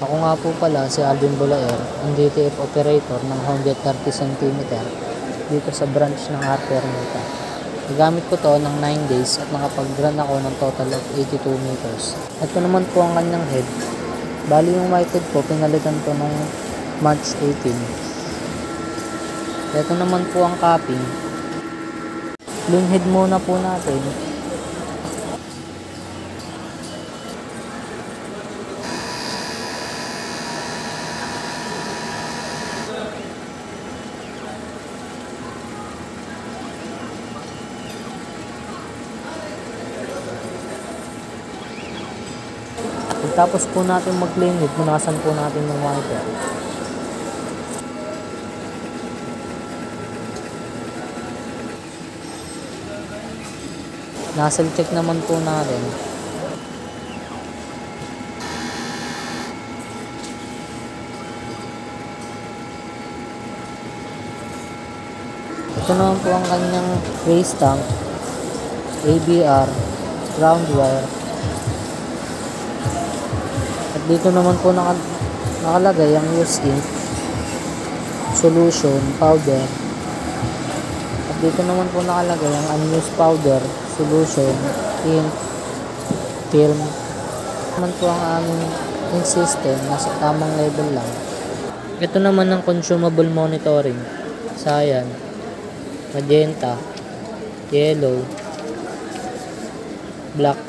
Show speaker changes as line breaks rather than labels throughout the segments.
Ako nga po pala si Alvin Bulaer, ang DTF operator ng Honda 30 cm dito sa branch ng Harper Mita. Nagamit ko to ng 9 days at nakapag-run ako ng total of 82 meters. Ito naman po ang kanyang head. Bali yung white head po, pinalitan to ng March 18. Ito naman po ang capping. Clean head muna po natin. Pagkatapos po natin mag-clean head, punasan po natin ng wiper. Nozzle check naman po natin. Ito naman po ang kanyang race tank, ABR, ground wire. At dito naman po nakalagay ang use ink, solution, powder. At dito naman po nakalagay ang unused powder, solution, ink, film. Naman po ang aming ink system, nasa tamang level lang. Ito naman ang consumable monitoring. Cyan, magenta, yellow, black,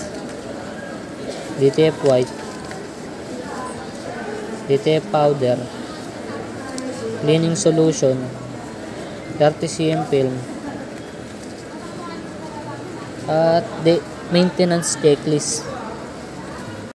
DTF white, DTF powder, cleaning solution, 30 cm film, at maintenance checklist.